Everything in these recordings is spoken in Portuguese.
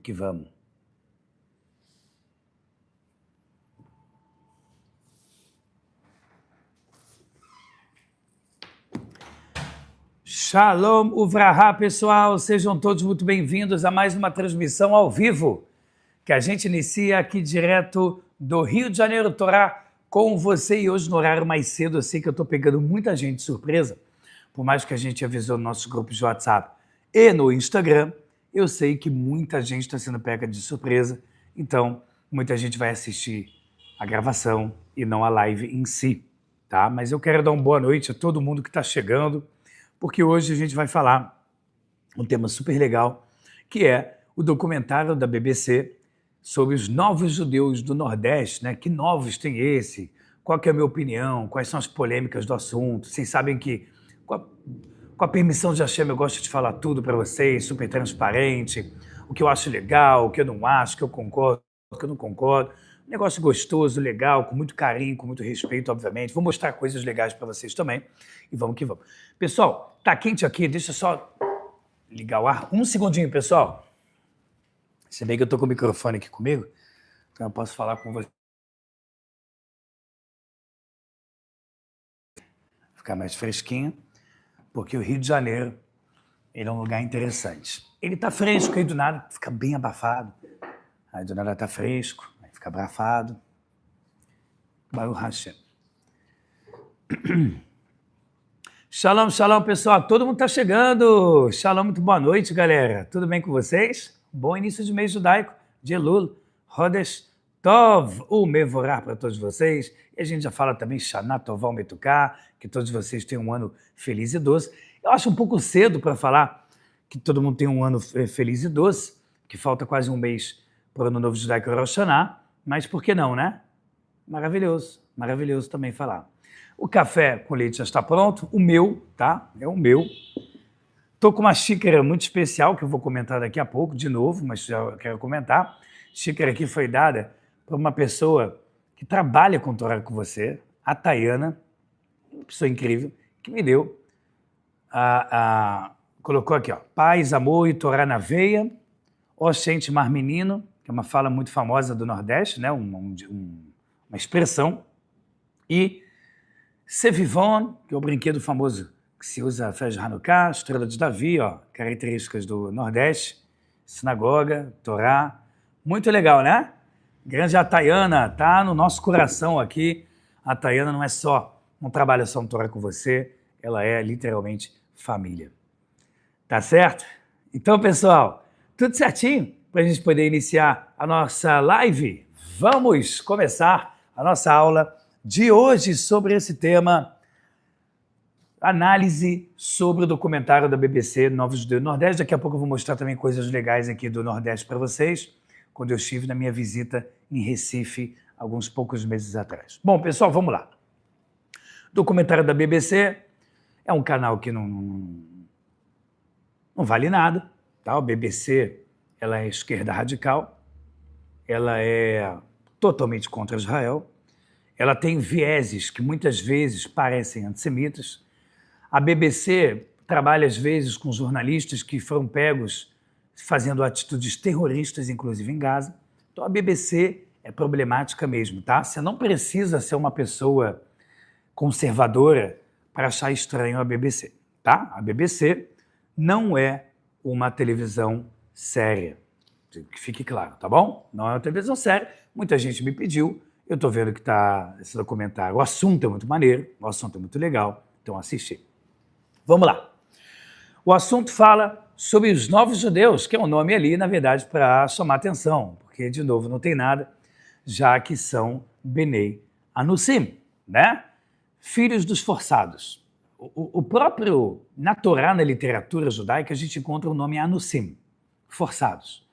Vamos que vamos. Shalom Uvrahá, pessoal, sejam todos muito bem-vindos a mais uma transmissão ao vivo, que a gente inicia aqui direto do Rio de Janeiro, Torá, com você, e hoje no horário mais cedo. Eu sei que eu estou pegando muita gente de surpresa, por mais que a gente avisou no nosso grupo de WhatsApp e no Instagram, eu sei que muita gente está sendo pega de surpresa, então muita gente vai assistir a gravação e não a live em si, tá? Mas eu quero dar uma boa noite a todo mundo que está chegando, porque hoje a gente vai falar um tema super legal, que é o documentário da BBC sobre os novos judeus do Nordeste, né? Que novos tem esse? Qual que é a minha opinião? Quais são as polêmicas do assunto? Vocês sabem que, com a permissão de Hashem, eu gosto de falar tudo para vocês, super transparente, o que eu acho legal, o que eu não acho, o que eu concordo, o que eu não concordo. Um negócio gostoso, legal, com muito carinho, com muito respeito, obviamente. Vou mostrar coisas legais para vocês também. E vamos que vamos. Pessoal, tá quente aqui, deixa eu só ligar o ar. Um segundinho, pessoal. Se bem que eu tô com o microfone aqui comigo, então eu posso falar com você. Ficar mais fresquinho, porque o Rio de Janeiro, ele é um lugar interessante. Ele tá fresco, aí do nada fica bem abafado. Aí do nada tá fresco, aí fica abafado. Baruch Hashem. Shalom, shalom, pessoal. Todo mundo está chegando. Shalom, muito boa noite, galera. Tudo bem com vocês? Bom início de mês judaico, de Elul, Hodesh Tov, o Mevorah para todos vocês. E a gente já fala também Shana Tová Metuká, que todos vocês tenham um ano feliz e doce. Eu acho um pouco cedo para falar que todo mundo tem um ano feliz e doce, que falta quase um mês para o Ano Novo Judaico Rosh Hashanah, mas por que não, né? Maravilhoso, maravilhoso também falar. O café com leite já está pronto, o meu, tá? É o meu. Estou com uma xícara muito especial, que eu vou comentar daqui a pouco, de novo, mas já quero comentar. Xícara que foi dada por uma pessoa que trabalha com Torá com você, a Tayana, uma pessoa incrível, que me deu, colocou aqui, ó, paz, amor e Torá na veia, Oxente Mar Menino, que é uma fala muito famosa do Nordeste, né? Uma expressão, e Sevivon, que é o brinquedo famoso que se usa na festa de Hanukkah, Estrela de Davi, ó, características do Nordeste, sinagoga, Torá, muito legal, né? Grande a Tayana, tá no nosso coração aqui. A Tayana não é só, não trabalha só no Torá com você, ela é literalmente família. Tá certo? Então, pessoal, tudo certinho para a gente poder iniciar a nossa live? Vamos começar a nossa aula de hoje sobre esse tema, análise sobre o documentário da BBC Novos Judeus do Nordeste. Daqui a pouco eu vou mostrar também coisas legais aqui do Nordeste para vocês, quando eu estive na minha visita em Recife, alguns poucos meses atrás. Bom, pessoal, vamos lá. Documentário da BBC é um canal que não vale nada, tá? O BBC, ela é esquerda radical, ela é totalmente contra Israel, ela tem vieses que muitas vezes parecem antissemitas. A BBC trabalha, às vezes, com jornalistas que foram pegos fazendo atitudes terroristas, inclusive em Gaza. Então, a BBC é problemática mesmo, tá? Você não precisa ser uma pessoa conservadora para achar estranho a BBC, tá? A BBC não é uma televisão séria. Que fique claro, tá bom? Não é uma televisão séria. Muita gente me pediu. Eu estou vendo que está esse documentário. O assunto é muito maneiro, o assunto é muito legal, então assisti. Vamos lá. O assunto fala sobre os novos judeus, que é um nome ali, na verdade, para chamar atenção, porque, de novo, não tem nada, já que são Benei Anusim, né? Filhos dos forçados. O próprio, na Torá, na literatura judaica, a gente encontra o nome Anusim, forçados.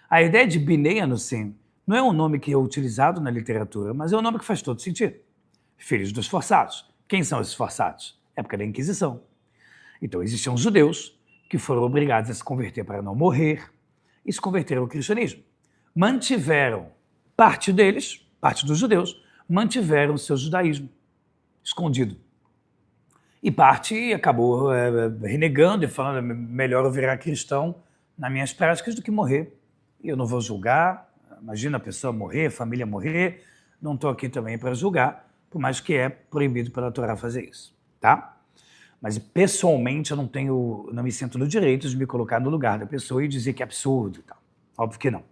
A ideia de Benei Anusim não é um nome que é utilizado na literatura, mas é um nome que faz todo sentido. Filhos dos forçados. Quem são esses forçados? Época da Inquisição. Então, existiam judeus que foram obrigados a se converter para não morrer e se converteram ao cristianismo. Mantiveram, parte deles, parte dos judeus, mantiveram o seu judaísmo escondido. E parte acabou renegando e falando, melhor eu virar cristão nas minhas práticas do que morrer e eu não vou julgar. Imagina a pessoa morrer, a família morrer. Não estou aqui também para julgar, por mais que é proibido pela Torá fazer isso, tá? Mas pessoalmente eu não me sinto no direito de me colocar no lugar da pessoa e dizer que é absurdo e tal. Óbvio que não.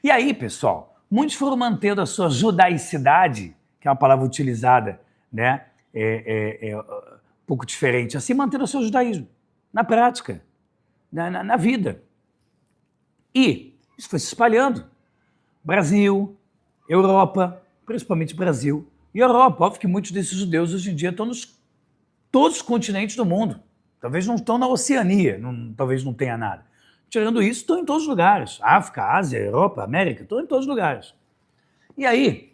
E aí, pessoal, muitos foram mantendo a sua judaicidade, que é uma palavra utilizada, né? Um pouco diferente, assim, mantendo o seu judaísmo na prática, na vida. E isso foi se espalhando. Brasil, Europa, principalmente Brasil e Europa. Óbvio que muitos desses judeus hoje em dia estão nos todos os continentes do mundo. Talvez não estão na Oceania, talvez não tenha nada. Tirando isso, estão em todos os lugares. África, Ásia, Europa, América, estão em todos os lugares. E aí,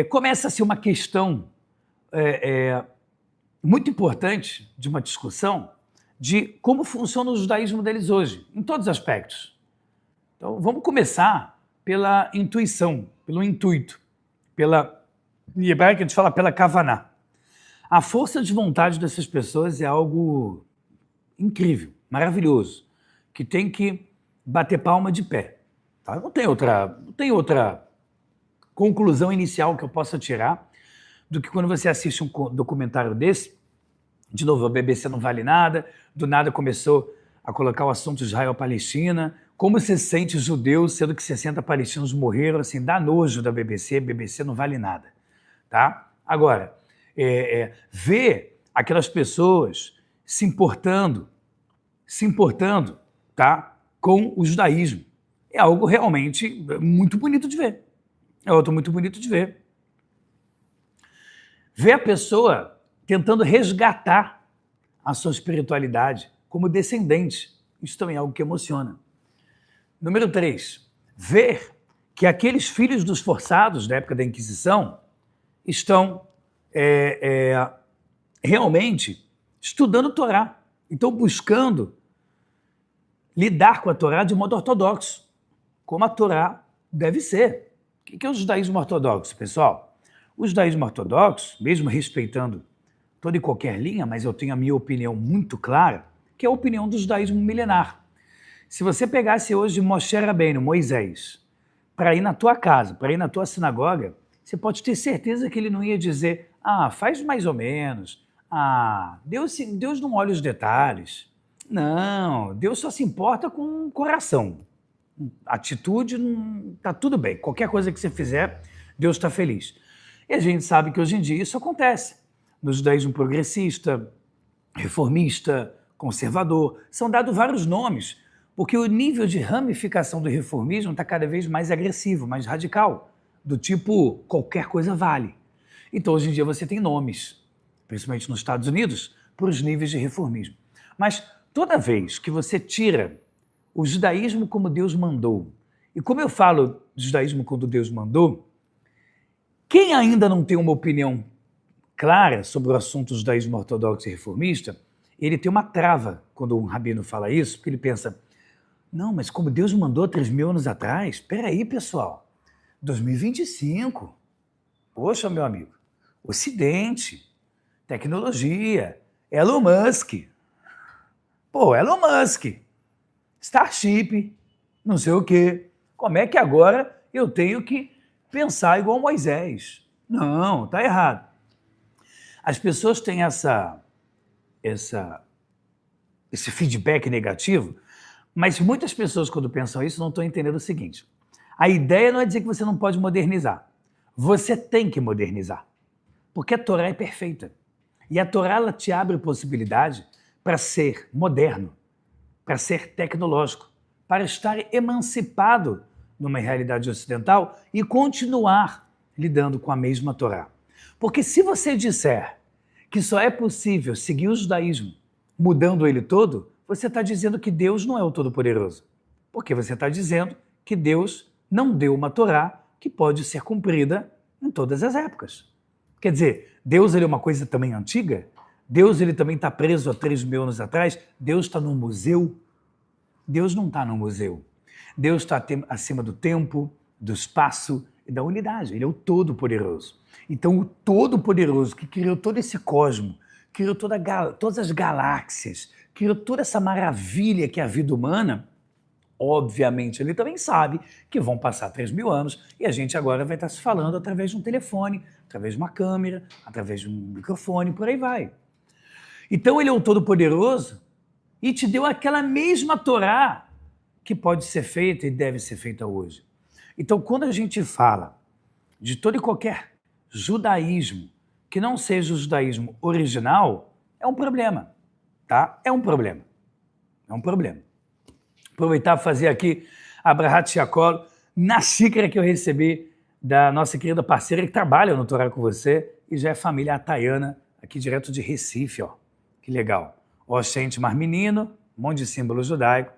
começa-se uma questão muito importante de uma discussão de como funciona o judaísmo deles hoje, em todos os aspectos. Então, vamos começar pela intuição, pelo intuito, em hebraico a gente fala pela kavaná. A força de vontade dessas pessoas é algo incrível, maravilhoso, que tem que bater palma de pé. Tá? Não tem outra conclusão inicial que eu possa tirar do que quando você assiste um documentário desse. De novo, a BBC não vale nada, do nada começou a colocar o assunto Israel-Palestina. Como se sente judeu, sendo que 60 palestinos morreram, assim, dá nojo da BBC, BBC não vale nada. Tá? Agora, ver aquelas pessoas se importando, tá, com o judaísmo é algo realmente muito bonito de ver. É algo muito bonito de ver. Ver a pessoa tentando resgatar a sua espiritualidade como descendente. Isso também é algo que emociona. Número 3, ver que aqueles filhos dos forçados da época da Inquisição estão realmente estudando Torá. Então, buscando lidar com a Torá de modo ortodoxo, como a Torá deve ser. O que é o judaísmo ortodoxo, pessoal? O judaísmo ortodoxo, mesmo respeitando toda e qualquer linha, mas eu tenho a minha opinião muito clara, que é a opinião do judaísmo milenar. Se você pegasse hoje Moshe Rabbeinu, Moisés, para ir na tua casa, para ir na tua sinagoga, você pode ter certeza que ele não ia dizer, faz mais ou menos, Deus não olha os detalhes. Não, Deus só se importa com o coração. Atitude, tá tudo bem. Qualquer coisa que você fizer, Deus está feliz. E a gente sabe que hoje em dia isso acontece. No judaísmo progressista, reformista, conservador, são dados vários nomes, porque o nível de ramificação do reformismo está cada vez mais agressivo, mais radical, do tipo qualquer coisa vale. Então hoje em dia você tem nomes, principalmente nos Estados Unidos, para os níveis de reformismo. Mas toda vez que você tira o judaísmo como Deus mandou, e como eu falo de judaísmo como Deus mandou, quem ainda não tem uma opinião clara sobre o assunto do judaísmo ortodoxo e reformista, ele tem uma trava quando um rabino fala isso, porque ele pensa, não, mas como Deus mandou 3.000 anos atrás, espera aí, pessoal, 2025, poxa, meu amigo, Ocidente, tecnologia, Elon Musk, Elon Musk, Starship, não sei o quê, como é que agora eu tenho que pensar igual Moisés? Não, tá errado. As pessoas têm esse feedback negativo, mas muitas pessoas, quando pensam isso, não estão entendendo o seguinte. A ideia não é dizer que você não pode modernizar. Você tem que modernizar. Porque a Torá é perfeita. E a Torá ela te abre possibilidade para ser moderno, para ser tecnológico, para estar emancipado numa realidade ocidental e continuar lidando com a mesma Torá. Porque se você disser que só é possível seguir o judaísmo mudando ele todo, você está dizendo que Deus não é o Todo-Poderoso. Porque você está dizendo que Deus não deu uma Torá que pode ser cumprida em todas as épocas. Quer dizer, Deus ele é uma coisa também antiga? Deus ele também está preso há 3.000 anos atrás? Deus está num museu? Deus não está num museu. Deus está acima do tempo, do espaço e da unidade. Ele é o Todo-Poderoso. Então, o Todo-Poderoso que criou todo esse cosmo, criou todas as galáxias, criou toda essa maravilha que é a vida humana, obviamente, ele também sabe que vão passar 3.000 anos e a gente agora vai estar se falando através de um telefone, através de uma câmera, através de um microfone, por aí vai. Então ele é o Todo-Poderoso e te deu aquela mesma Torá que pode ser feita e deve ser feita hoje. Então, quando a gente fala de todo e qualquer judaísmo que não seja o judaísmo original, é um problema, tá? É um problema. É um problema. Aproveitar e fazer aqui a Brahat Shakol na xícara que eu recebi da nossa querida parceira que trabalha no Torá com você e já é família Atayana, aqui direto de Recife, ó. Que legal. Oxente Mar Menino, um monte de símbolo judaico.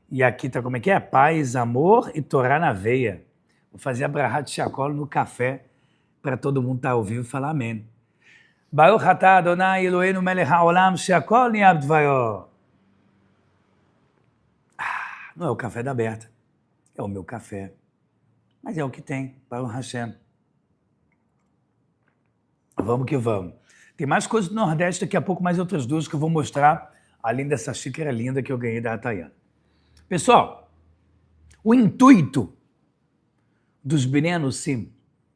E aqui tá como é que é? Paz, amor e Torá na veia. Vou fazer a Brahat Shakol no café para todo mundo estar ao vivo e falar amém. Baruch atah Adonai Eloheinu melech haolam she'akol niyeh b'dvayo. Não é o café da Berta, é o meu café. Mas é o que tem, Baruch Hashem. Vamos que vamos. Tem mais coisas do Nordeste, daqui a pouco mais outras duas que eu vou mostrar, além dessa xícara linda que eu ganhei da Atayana. Pessoal, o intuito dos Bnei Anusim,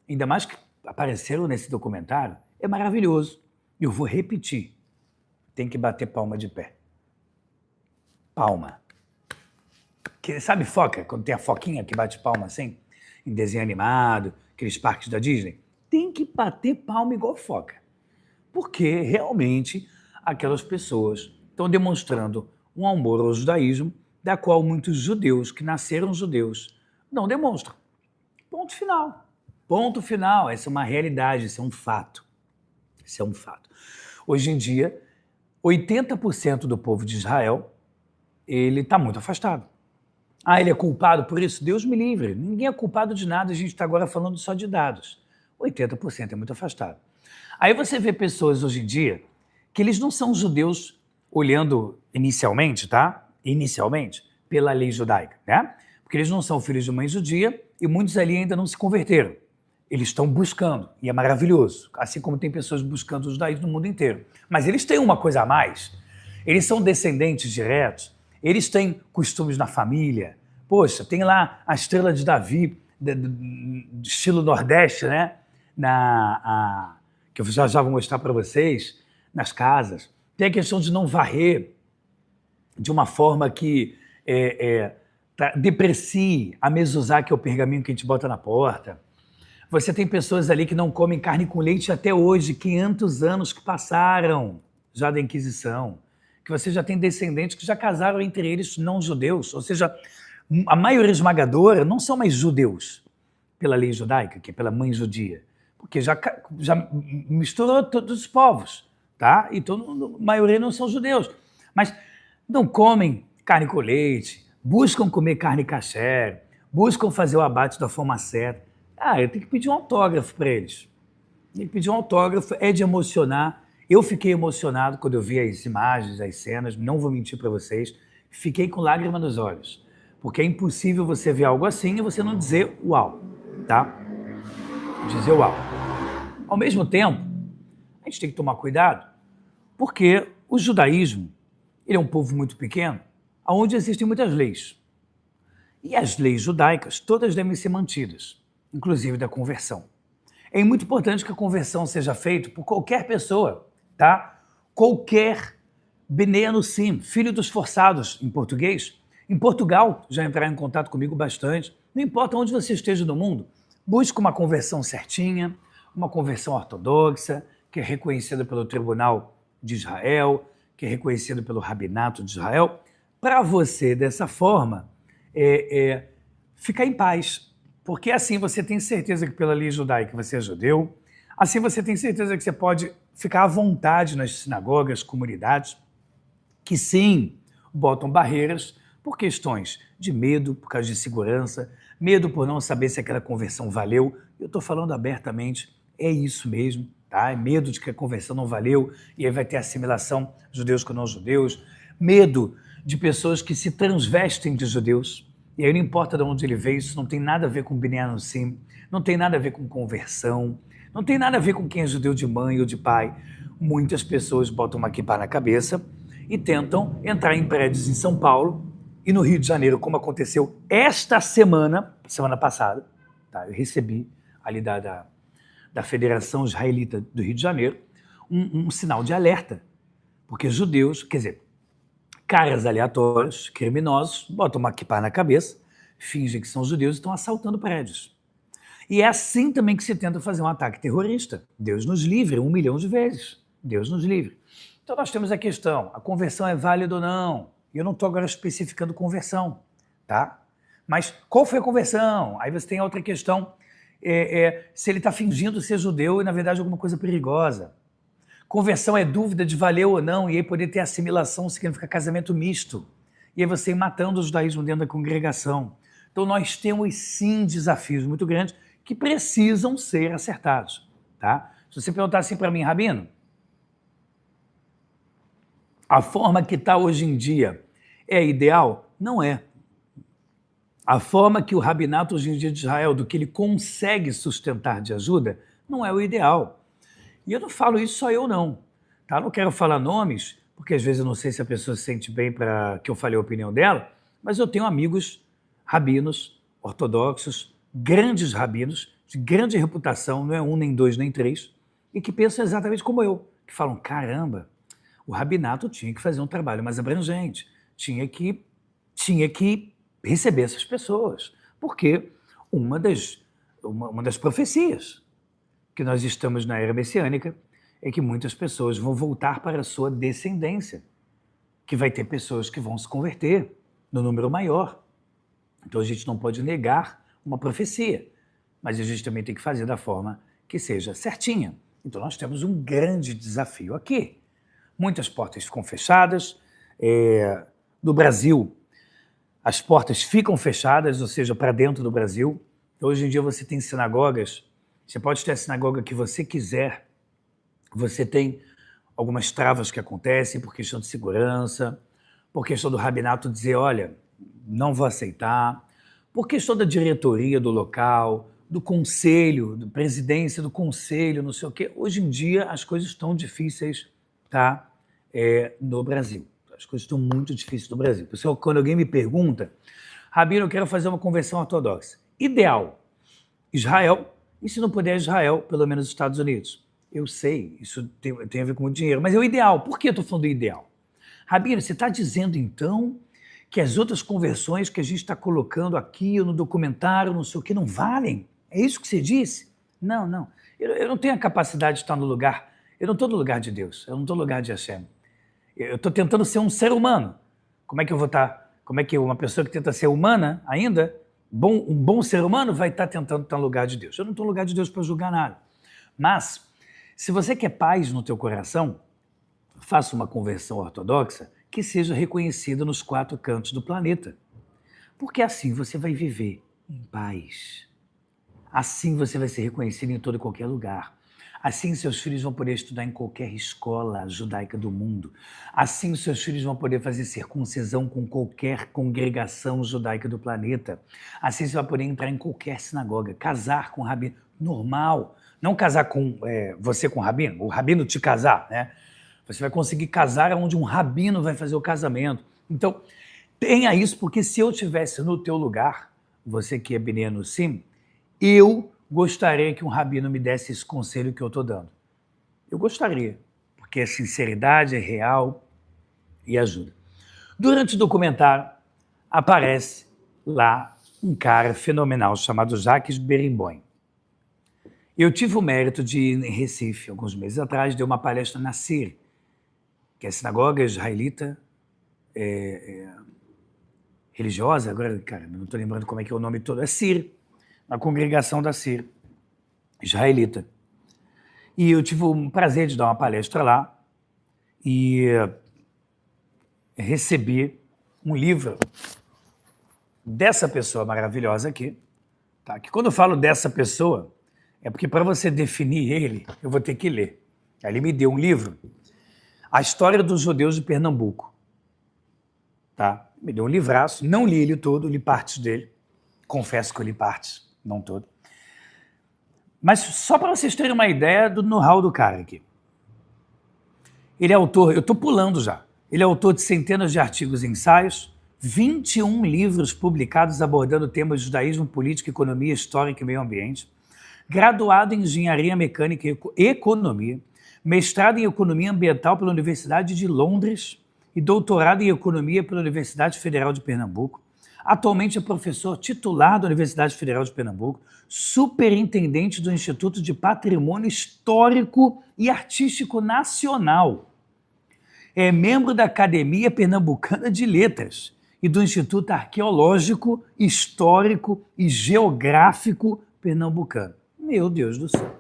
ainda mais que apareceram nesse documentário, é maravilhoso. E eu vou repetir. Tem que bater palma de pé. Palma. Sabe foca? Quando tem a foquinha que bate palma assim? Em desenho animado, aqueles parques da Disney? Tem que bater palma igual foca. Porque realmente aquelas pessoas estão demonstrando um amor ao judaísmo, da qual muitos judeus que nasceram judeus não demonstram. Ponto final. Ponto final. Essa é uma realidade, isso é um fato. Isso é um fato. Hoje em dia, 80% do povo de Israel, ele está muito afastado. Ah, ele é culpado por isso? Deus me livre. Ninguém é culpado de nada, a gente está agora falando só de dados. 80% é muito afastado. Aí você vê pessoas hoje em dia que eles não são judeus olhando inicialmente, tá? Inicialmente, pela lei judaica, né? Porque eles não são filhos de mãe judia e muitos ali ainda não se converteram. Eles estão buscando, e é maravilhoso, assim como tem pessoas buscando os judaísmo no mundo inteiro. Mas eles têm uma coisa a mais, eles são descendentes diretos, eles têm costumes na família. Poxa, tem lá a estrela de Davi, de estilo Nordeste, né? Que eu já vou mostrar para vocês, nas casas. Tem a questão de não varrer de uma forma que deprecie a mezuzá, que é o pergaminho que a gente bota na porta. Você tem pessoas ali que não comem carne com leite até hoje, 500 anos que passaram já da Inquisição. Que você já tem descendentes que já casaram entre eles não judeus. Ou seja, a maioria esmagadora não são mais judeus pela lei judaica, que é pela mãe judia. Porque já misturou todos os povos, tá? Então, a maioria não são judeus. Mas não comem carne com leite, buscam comer carne kasher, buscam fazer o abate da forma certa. Ah, eu tenho que pedir um autógrafo para eles. Tem que pedir um autógrafo, é de emocionar. Eu fiquei emocionado quando eu vi as imagens, as cenas, não vou mentir para vocês, fiquei com lágrima nos olhos. Porque é impossível você ver algo assim e você não dizer uau, tá? Dizer uau. Ao mesmo tempo, a gente tem que tomar cuidado, porque o judaísmo, ele é um povo muito pequeno, onde existem muitas leis. E as leis judaicas, todas devem ser mantidas, inclusive da conversão. É muito importante que a conversão seja feita por qualquer pessoa, tá? Qualquer Bnei Anusim, filho dos forçados, em português. Em Portugal, já entraram em contato comigo bastante. Não importa onde você esteja no mundo, busque uma conversão certinha, uma conversão ortodoxa, que é reconhecida pelo Tribunal de Israel, que é reconhecida pelo Rabinato de Israel, para você, dessa forma, ficar em paz. Porque assim você tem certeza que pela lei judaica você é judeu, assim você tem certeza que você pode ficar à vontade nas sinagogas, comunidades, que sim, botam barreiras por questões de medo, por causa de segurança, medo por não saber se aquela conversão valeu. Eu estou falando abertamente, é isso mesmo, tá? É medo de que a conversão não valeu e aí vai ter assimilação judeus com não judeus, medo de pessoas que se transvestem de judeus, e aí não importa de onde ele veio, isso não tem nada a ver com Bnei Anusim, não tem nada a ver com conversão, não tem nada a ver com quem é judeu de mãe ou de pai. Muitas pessoas botam uma kippá na cabeça e tentam entrar em prédios em São Paulo E no Rio de Janeiro, como aconteceu esta semana passada, tá? Eu recebi ali da Federação Israelita do Rio de Janeiro um sinal de alerta, porque judeus, quer dizer, caras aleatórios, criminosos, botam uma kippah na cabeça, fingem que são judeus e estão assaltando prédios. E é assim também que se tenta fazer um ataque terrorista. Deus nos livre 1 milhão de vezes. Deus nos livre. Então nós temos a questão, a conversão é válida ou não? E eu não estou agora especificando conversão, tá? Mas qual foi a conversão? Aí você tem a outra questão, se ele está fingindo ser judeu e na verdade alguma coisa perigosa. Conversão é dúvida de valer ou não, e aí poder ter assimilação significa casamento misto. E aí você ir matando o judaísmo dentro da congregação. Então nós temos sim desafios muito grandes que precisam ser acertados, tá? Se você perguntar assim para mim, Rabino, a forma que está hoje em dia é ideal? Não é. A forma que o rabinato hoje em dia de Israel, do que ele consegue sustentar de ajuda, não é o ideal. E eu não falo isso só eu não, tá? Não quero falar nomes, porque às vezes eu não sei se a pessoa se sente bem para que eu fale a opinião dela, mas eu tenho amigos rabinos, ortodoxos, grandes rabinos, de grande reputação, não é um, nem dois, nem três, e que pensam exatamente como eu, que falam, caramba, o rabinato tinha que fazer um trabalho mais abrangente, tinha que receber essas pessoas, porque uma das profecias que nós estamos na era messiânica é que muitas pessoas vão voltar para a sua descendência, que vai ter pessoas que vão se converter no número maior. Então a gente não pode negar uma profecia, mas a gente também tem que fazer da forma que seja certinha. Então nós temos um grande desafio aqui. Muitas portas ficam fechadas. No Brasil, as portas ficam fechadas, ou seja, para dentro do Brasil. Hoje em dia você tem sinagogas, você pode ter a sinagoga que você quiser, você tem algumas travas que acontecem por questão de segurança, por questão do rabinato dizer, olha, não vou aceitar, por questão da diretoria do local, do conselho, da presidência do conselho, não sei o quê. Hoje em dia as coisas estão difíceis, tá? No Brasil. As coisas estão muito difíceis no Brasil. Pessoal, quando alguém me pergunta, Rabino, eu quero fazer uma conversão ortodoxa. Ideal, Israel, e se não puder Israel, pelo menos Estados Unidos. Eu sei, isso tem a ver com muito dinheiro, mas é o ideal. Por que eu estou falando do ideal? Rabino, você está dizendo então que as outras conversões que a gente está colocando aqui no documentário, não sei o que, não valem? É isso que você disse? Não. Eu não tenho a capacidade de estar no lugar, eu não estou no lugar de Deus, eu não estou no lugar de Hashem. Eu estou tentando ser um ser humano. Como é que eu vou estar? Como é que uma pessoa que tenta ser humana ainda, um bom ser humano, vai estar tentando estar no lugar de Deus? Eu não estou no lugar de Deus para julgar nada. Mas, se você quer paz no teu coração, faça uma conversão ortodoxa que seja reconhecida nos 4 cantos do planeta. Porque assim você vai viver em paz. Assim você vai ser reconhecido em todo e qualquer lugar. Assim seus filhos vão poder estudar em qualquer escola judaica do mundo. Assim seus filhos vão poder fazer circuncisão com qualquer congregação judaica do planeta. Assim você vai poder entrar em qualquer sinagoga, casar com rabino, normal. Não casar com você com o rabino te casar, né? Você vai conseguir casar onde um rabino vai fazer o casamento. Então, tenha isso, porque se eu estivesse no teu lugar, você que é Beneno Sim, eu gostaria que um rabino me desse esse conselho que eu estou dando. Eu gostaria, porque a sinceridade é real e ajuda. Durante o documentário, aparece lá um cara fenomenal chamado Jacques Berimboim. Eu tive o mérito de ir em Recife, alguns meses atrás, dei uma palestra na CIR, que é a sinagoga israelita religiosa, agora, cara, não estou lembrando como é que é o nome todo, é CIR, a congregação da CIR, israelita. E eu tive o prazer de dar uma palestra lá e recebi um livro dessa pessoa maravilhosa aqui, tá? Que quando eu falo dessa pessoa, é porque para você definir ele, eu vou ter que ler. Aí ele me deu um livro, A História dos Judeus de Pernambuco. Tá? Me deu um livraço, não li ele todo, li partes dele. Confesso que eu li partes, não todo. Mas só para vocês terem uma ideia do know-how do cara aqui. Ele é autor, eu estou pulando já, ele é autor de centenas de artigos e ensaios, 21 livros publicados abordando temas de judaísmo, política, economia, história e meio ambiente, graduado em engenharia mecânica e economia, mestrado em economia ambiental pela Universidade de Londres e doutorado em economia pela Universidade Federal de Pernambuco. Atualmente é professor titular da Universidade Federal de Pernambuco, superintendente do Instituto de Patrimônio Histórico e Artístico Nacional. É membro da Academia Pernambucana de Letras e do Instituto Arqueológico, Histórico e Geográfico Pernambucano. Meu Deus do céu.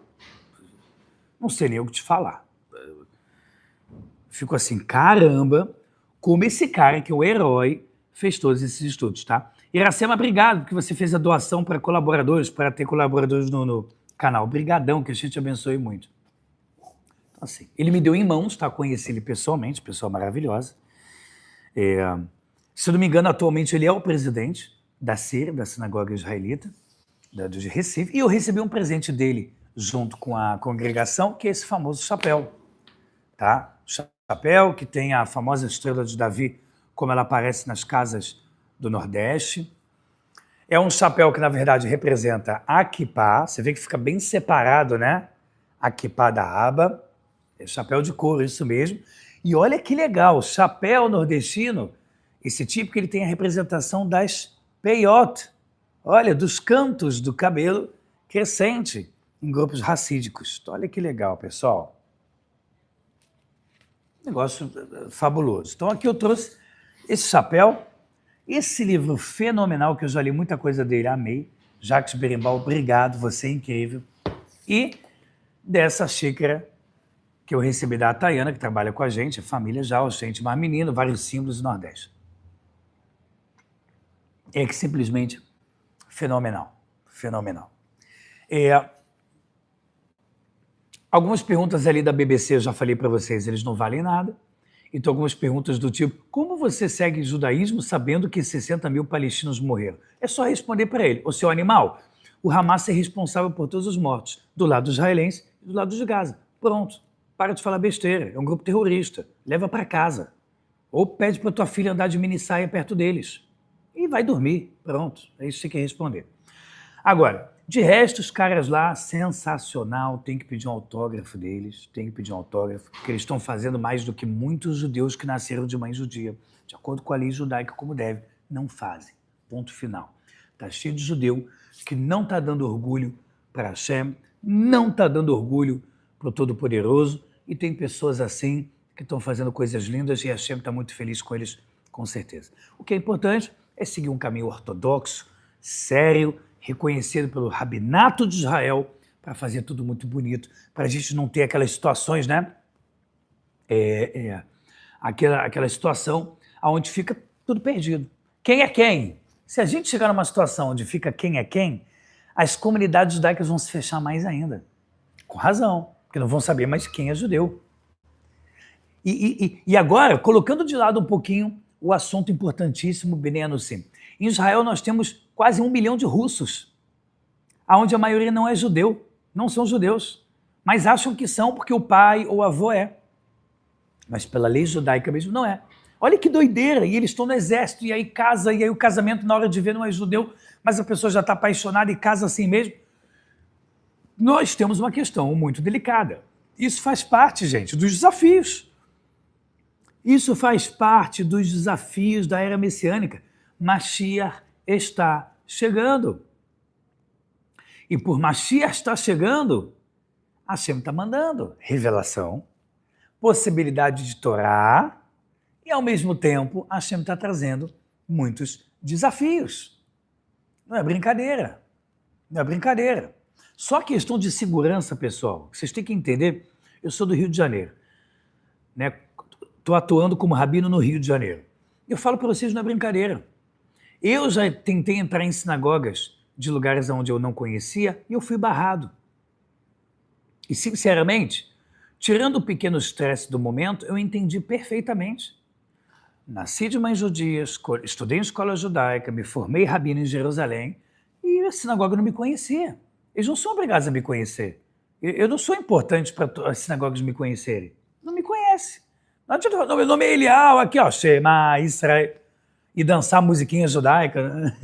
Não sei nem o que te falar. Fico assim, caramba, como esse cara, que é o herói, fez todos esses estudos, tá? Iracema, obrigado, porque você fez a doação para colaboradores, para ter colaboradores no canal. Obrigadão, que a gente abençoe muito. Então, assim, ele me deu em mãos, tá? Conheci ele pessoalmente, pessoa maravilhosa. Se eu não me engano, atualmente ele é o presidente da CIR, da Sinagoga Israelita, de Recife, e eu recebi um presente dele junto com a congregação, que é esse famoso chapéu, tá? Chapéu que tem a famosa estrela de Davi, como ela aparece nas casas do Nordeste. É um chapéu que, na verdade, representa a kippá. Você vê que fica bem separado, né? A kippá da aba. É chapéu de couro, isso mesmo. E olha que legal, chapéu nordestino, esse tipo que ele tem a representação das peiot. Olha, dos cantos do cabelo crescente em grupos racídicos. Olha que legal, pessoal. Negócio fabuloso. Então aqui eu trouxe esse chapéu, esse livro fenomenal, que eu já li muita coisa dele, amei. Jacques Berimbau, obrigado, você é incrível. E dessa xícara que eu recebi da Tayana, que trabalha com a gente, família já, o gente mais menino, vários símbolos do Nordeste. É que simplesmente fenomenal, fenomenal. Algumas perguntas ali da BBC, eu já falei para vocês, eles não valem nada. Então, algumas perguntas do tipo, como você segue o judaísmo sabendo que 60 mil palestinos morreram? É só responder para ele, ô seu animal, o Hamas é responsável por todos os mortos, do lado israelense e do lado de Gaza. Pronto, para de falar besteira, é um grupo terrorista, leva para casa. Ou pede para tua filha andar de mini saia perto deles. E vai dormir, pronto, é isso que você quer responder. Agora, de resto, os caras lá, sensacional, tem que pedir um autógrafo deles, tem que pedir um autógrafo, porque eles estão fazendo mais do que muitos judeus que nasceram de mãe judia. De acordo com a lei judaica, como deve, não fazem. Ponto final. Está cheio de judeu que não está dando orgulho para Hashem, não está dando orgulho para o Todo-Poderoso, e tem pessoas assim que estão fazendo coisas lindas e Hashem está muito feliz com eles, com certeza. O que é importante é seguir um caminho ortodoxo, sério, reconhecido pelo Rabinato de Israel, para fazer tudo muito bonito, para a gente não ter aquelas situações, né? Aquela situação onde fica tudo perdido. Quem é quem? Se a gente chegar numa situação onde fica quem é quem, as comunidades judaicas vão se fechar mais ainda. Com razão, porque não vão saber mais quem é judeu. E agora, colocando de lado um pouquinho o assunto importantíssimo, Bnei Anusim. Em Israel nós temos quase 1 milhão de russos, onde a maioria não é judeu, não são judeus, mas acham que são porque o pai ou o avô é. Mas pela lei judaica mesmo não é. Olha que doideira, e eles estão no exército, e aí casa, e aí o casamento na hora de ver não é judeu, mas a pessoa já está apaixonada e casa assim mesmo. Nós temos uma questão muito delicada. Isso faz parte, gente, dos desafios. Isso faz parte dos desafios da era messiânica. Mashiach está chegando. E por Mashiach estar chegando, Hashem está mandando revelação, possibilidade de Torá, e ao mesmo tempo Hashem está trazendo muitos desafios. Não é brincadeira. Não é brincadeira. Só questão de segurança, pessoal. Vocês têm que entender, eu sou do Rio de Janeiro, né? Estou atuando como rabino no Rio de Janeiro. Eu falo para vocês, não é brincadeira. Eu já tentei entrar em sinagogas de lugares onde eu não conhecia e eu fui barrado. E, sinceramente, tirando o pequeno estresse do momento, eu entendi perfeitamente. Nasci de mãe judia, estudei em escola judaica, me formei rabino em Jerusalém e a sinagoga não me conhecia. Eles não são obrigados a me conhecer. Eu não sou importante para as sinagogas me conhecerem. Não me conhece. Não adianta, meu nome é Elial, aqui ó, Shema, Israel. e dançar musiquinha judaica. Né?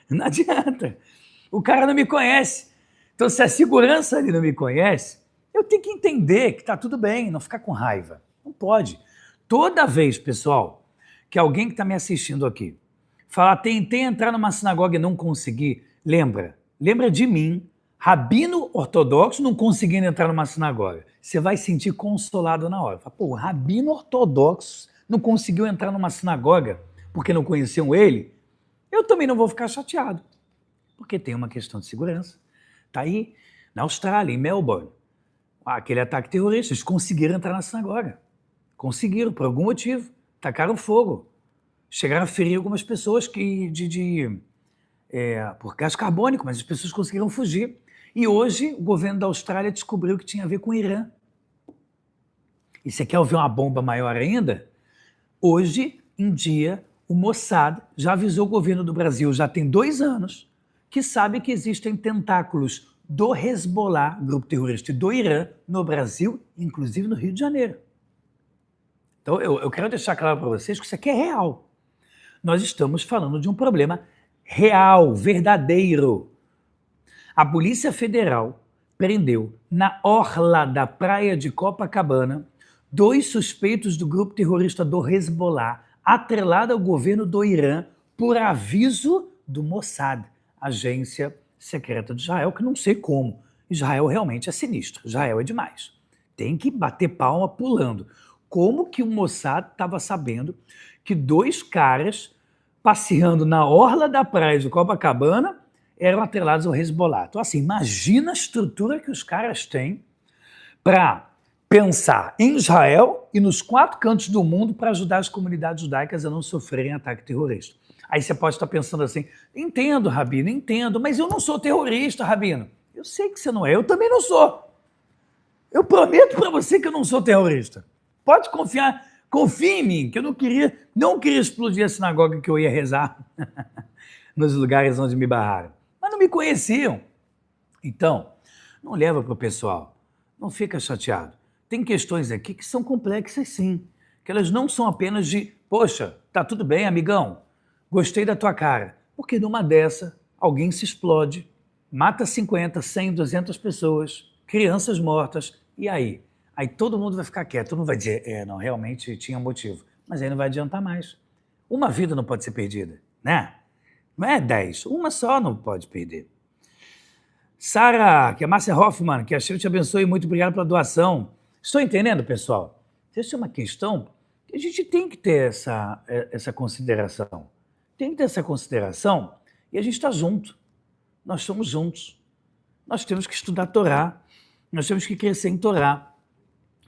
Não adianta. O cara não me conhece. Então, se a segurança ali não me conhece, eu tenho que entender que está tudo bem, não ficar com raiva. Não pode. Toda vez, pessoal, que alguém que está me assistindo aqui falar, tentei entrar numa sinagoga e não consegui, lembra de mim, rabino ortodoxo não conseguindo entrar numa sinagoga. Você vai sentir consolado na hora. Fala, pô, o rabino ortodoxo não conseguiu entrar numa sinagoga porque não conheciam ele, eu também não vou ficar chateado, porque tem uma questão de segurança. Está aí na Austrália, em Melbourne, aquele ataque terrorista, eles conseguiram entrar na sinagoga. Conseguiram, por algum motivo. Tacaram fogo. Chegaram a ferir algumas pessoas por gás carbônico, mas as pessoas conseguiram fugir. E hoje o governo da Austrália descobriu que tinha a ver com o Irã. E você quer ouvir uma bomba maior ainda? Hoje em dia, o Mossad já avisou o governo do Brasil, já tem 2 anos, que sabe que existem tentáculos do Hezbollah, grupo terrorista, e do Irã no Brasil, inclusive no Rio de Janeiro. Então, eu quero deixar claro para vocês que isso aqui é real. Nós estamos falando de um problema real, verdadeiro. A Polícia Federal prendeu, na orla da praia de Copacabana, 2 suspeitos do grupo terrorista do Hezbollah, atrelado ao governo do Irã, por aviso do Mossad, agência secreta de Israel, que não sei como. Israel realmente é sinistro, Israel é demais. Tem que bater palma pulando. Como que o Mossad estava sabendo que 2 caras passeando na orla da praia de Copacabana eram atrelados ao Hezbollah? Então, assim, imagina a estrutura que os caras têm para pensar em Israel e nos 4 cantos do mundo para ajudar as comunidades judaicas a não sofrerem ataque terrorista. Aí você pode estar pensando assim, entendo, Rabino, entendo, mas eu não sou terrorista, Rabino. Eu sei que você não é, eu também não sou. Eu prometo para você que eu não sou terrorista. Pode confiar, confie em mim, que eu não queria explodir a sinagoga que eu ia rezar nos lugares onde me barraram. Mas não me conheciam. Então, não leva para o pessoal, não fica chateado. Tem questões aqui que são complexas sim, que elas não são apenas de, poxa, tá tudo bem, amigão, gostei da tua cara. Porque numa dessa, alguém se explode, mata 50, 100, 200 pessoas, crianças mortas, e aí? Aí todo mundo vai ficar quieto, todo mundo vai dizer, não, realmente tinha motivo. Mas aí não vai adiantar mais. Uma vida não pode ser perdida, né? Não é 10, uma só não pode perder. Sara, que é Márcia Hoffman, que a Deus te abençoe, muito obrigado pela doação. Estou entendendo, pessoal? Essa é uma questão que a gente tem que ter essa consideração. Tem que ter essa consideração e a gente está junto. Nós somos juntos. Nós temos que estudar a Torá. Nós temos que crescer em Torá.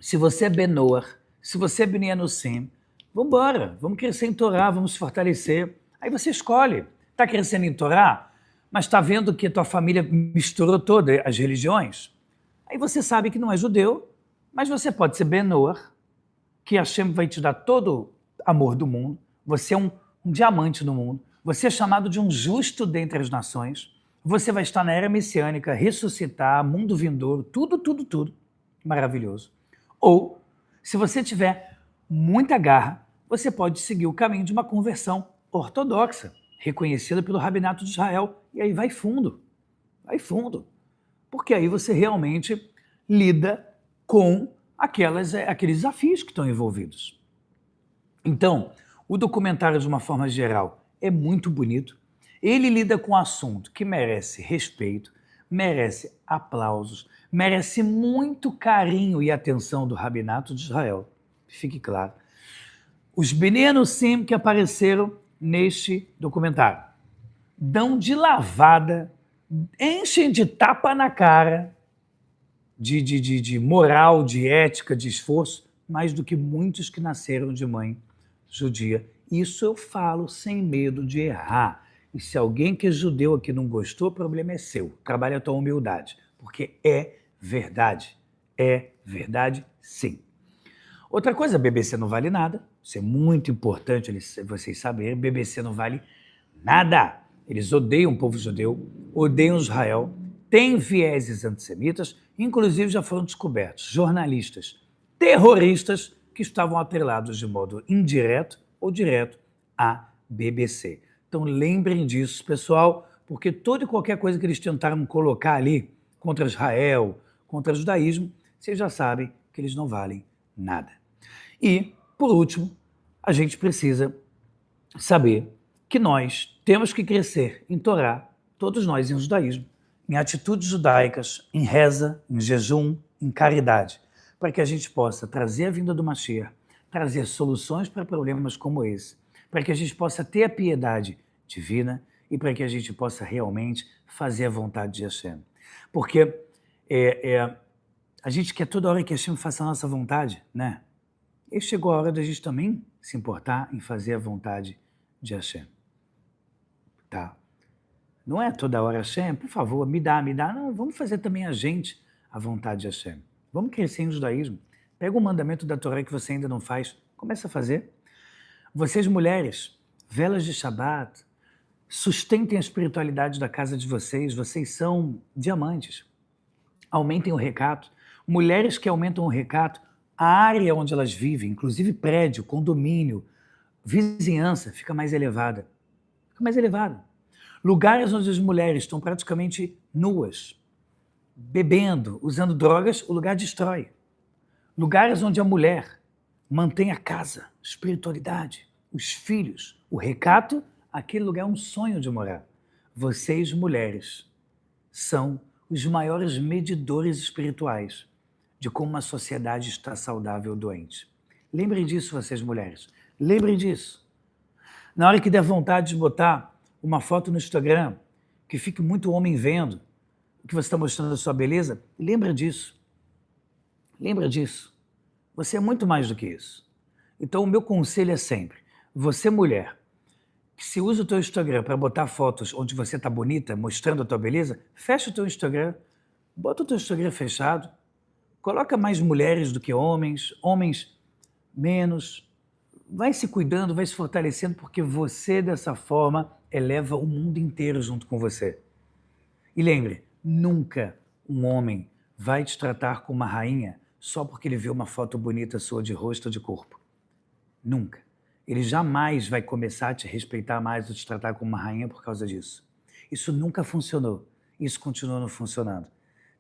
Se você é Benoar, se você é Bnei Anusim, vamos embora, vamos crescer em Torá, vamos se fortalecer. Aí você escolhe. Está crescendo em Torá, mas está vendo que a tua família misturou todas as religiões? Aí você sabe que não é judeu, mas você pode ser Benoar, que Hashem vai te dar todo amor do mundo. Você é um diamante no mundo. Você é chamado de um justo dentre as nações. Você vai estar na era messiânica, ressuscitar, mundo vindouro, tudo. Maravilhoso. Ou, se você tiver muita garra, você pode seguir o caminho de uma conversão ortodoxa, reconhecida pelo Rabinato de Israel, e aí vai fundo, porque aí você realmente lida com aqueles desafios que estão envolvidos. Então, o documentário, de uma forma geral, é muito bonito. Ele lida com um assunto que merece respeito, merece aplausos, merece muito carinho e atenção do Rabinato de Israel. Fique claro. Os Bnei Anusim que apareceram neste documentário dão de lavada, enchem de tapa na cara, de moral, de ética, de esforço, mais do que muitos que nasceram de mãe judia. Isso eu falo sem medo de errar. E se alguém que é judeu aqui não gostou, o problema é seu. Trabalhe a tua humildade, porque é verdade sim. Outra coisa, BBC não vale nada. Isso é muito importante vocês saberem. BBC não vale nada. Eles odeiam o povo judeu, odeiam Israel, têm vieses antissemitas, inclusive já foram descobertos jornalistas terroristas que estavam atrelados de modo indireto ou direto a BBC. Então lembrem disso, pessoal, porque toda e qualquer coisa que eles tentaram colocar ali contra Israel, contra o judaísmo, vocês já sabem que eles não valem nada. E, por último, a gente precisa saber que nós temos que crescer em Torá, todos nós em judaísmo, em atitudes judaicas, em reza, em jejum, em caridade, para que a gente possa trazer a vinda do Mashiach, trazer soluções para problemas como esse, para que a gente possa ter a piedade divina e para que a gente possa realmente fazer a vontade de Hashem. Porque a gente quer toda hora que Hashem faça a nossa vontade, né? E chegou a hora da gente também se importar em fazer a vontade de Hashem. Tá? Não é toda hora, Hashem, por favor, me dá. Não, vamos fazer também a gente a vontade de Hashem. Vamos crescer em judaísmo. Pega o mandamento da Torá que você ainda não faz, começa a fazer. Vocês mulheres, velas de Shabbat, sustentem a espiritualidade da casa de vocês são diamantes. Aumentem o recato. Mulheres que aumentam o recato, a área onde elas vivem, inclusive prédio, condomínio, vizinhança, fica mais elevada. Fica mais elevada. Lugares onde as mulheres estão praticamente nuas, bebendo, usando drogas, o lugar destrói. Lugares onde a mulher mantém a casa, espiritualidade, os filhos, o recato, aquele lugar é um sonho de morar. Vocês, mulheres, são os maiores medidores espirituais de como uma sociedade está saudável ou doente. Lembrem disso, vocês, mulheres. Lembrem disso. Na hora que der vontade de botar uma foto no Instagram, que fique muito homem vendo, que você está mostrando a sua beleza, lembra disso. Lembra disso. Você é muito mais do que isso. Então, o meu conselho é sempre, você, mulher, que se usa o teu Instagram para botar fotos onde você está bonita, mostrando a tua beleza, fecha o teu Instagram, bota o teu Instagram fechado, coloca mais mulheres do que homens, homens menos, vai se cuidando, vai se fortalecendo, porque você, dessa forma, eleva o mundo inteiro junto com você. E lembre, nunca um homem vai te tratar como uma rainha só porque ele vê uma foto bonita sua de rosto ou de corpo. Nunca. Ele jamais vai começar a te respeitar mais ou te tratar como uma rainha por causa disso. Isso nunca funcionou. Isso continua não funcionando.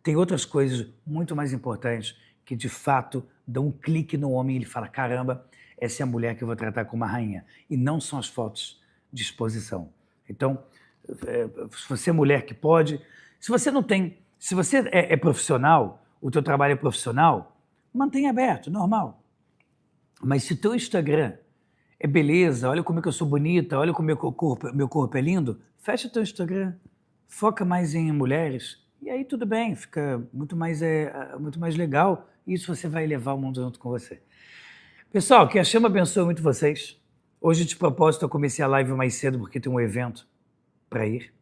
Tem outras coisas muito mais importantes que, de fato, dão um clique no homem e ele fala, caramba, essa é a mulher que eu vou tratar como uma rainha. E não são as fotos de exposição. Então, se você é mulher que pode, se você não tem, se você é profissional, o teu trabalho é profissional, mantenha aberto, normal. Mas se o teu Instagram é beleza, olha como é que eu sou bonita, olha como meu corpo é lindo, fecha o teu Instagram, foca mais em mulheres, e aí tudo bem, fica muito mais legal, e isso você vai levar o mundo junto com você. Pessoal, que a Hashem abençoe muito vocês. Hoje, de propósito, eu comecei a live mais cedo porque tem um evento para ir.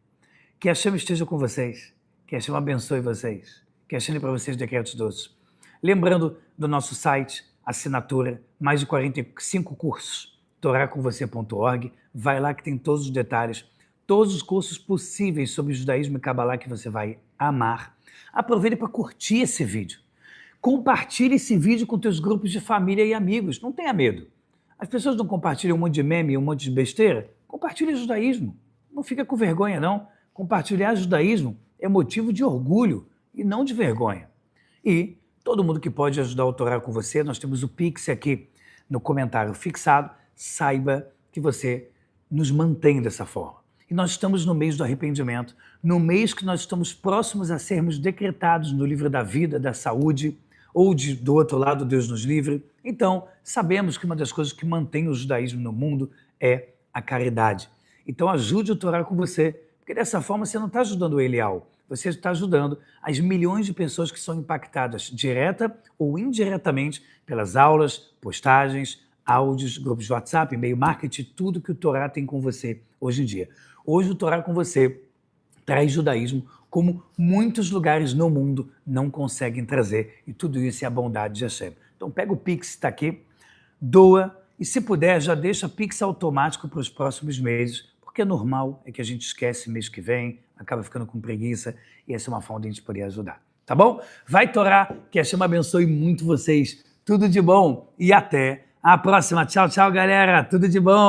Que a Hashem esteja com vocês, que a Hashem abençoe vocês, que a Hashem dê para vocês decretos doces. Lembrando do nosso site, assinatura, mais de 45 cursos, toracomvocê.org, vai lá que tem todos os detalhes, todos os cursos possíveis sobre judaísmo e Kabbalah que você vai amar. Aproveite para curtir esse vídeo. Compartilhe esse vídeo com teus grupos de família e amigos, não tenha medo. As pessoas não compartilham um monte de meme, um monte de besteira? Compartilhe judaísmo. Não fica com vergonha, não. Compartilhar judaísmo é motivo de orgulho e não de vergonha. E todo mundo que pode ajudar a Torá com você, nós temos o Pix aqui no comentário fixado. Saiba que você nos mantém dessa forma. E nós estamos no mês do arrependimento, no mês que nós estamos próximos a sermos decretados no livro da vida, da saúde, ou do outro lado, Deus nos livre. Então, sabemos que uma das coisas que mantém o judaísmo no mundo é a caridade. Então, ajude o Torá com você, porque dessa forma você não está ajudando o Elial, você está ajudando as milhões de pessoas que são impactadas direta ou indiretamente pelas aulas, postagens, áudios, grupos de WhatsApp, e-mail marketing, tudo que o Torá tem com você hoje em dia. Hoje o Torá com você traz judaísmo como muitos lugares no mundo não conseguem trazer, e tudo isso é a bondade de Hashem. Então pega o Pix, está aqui, doa, e se puder já deixa Pix automático para os próximos meses, porque é normal, é que a gente esquece mês que vem, acaba ficando com preguiça, e essa é uma forma de a gente poder ajudar. Tá bom? Vai Torá, que Hashem abençoe muito vocês. Tudo de bom e até a próxima. Tchau, tchau, galera. Tudo de bom.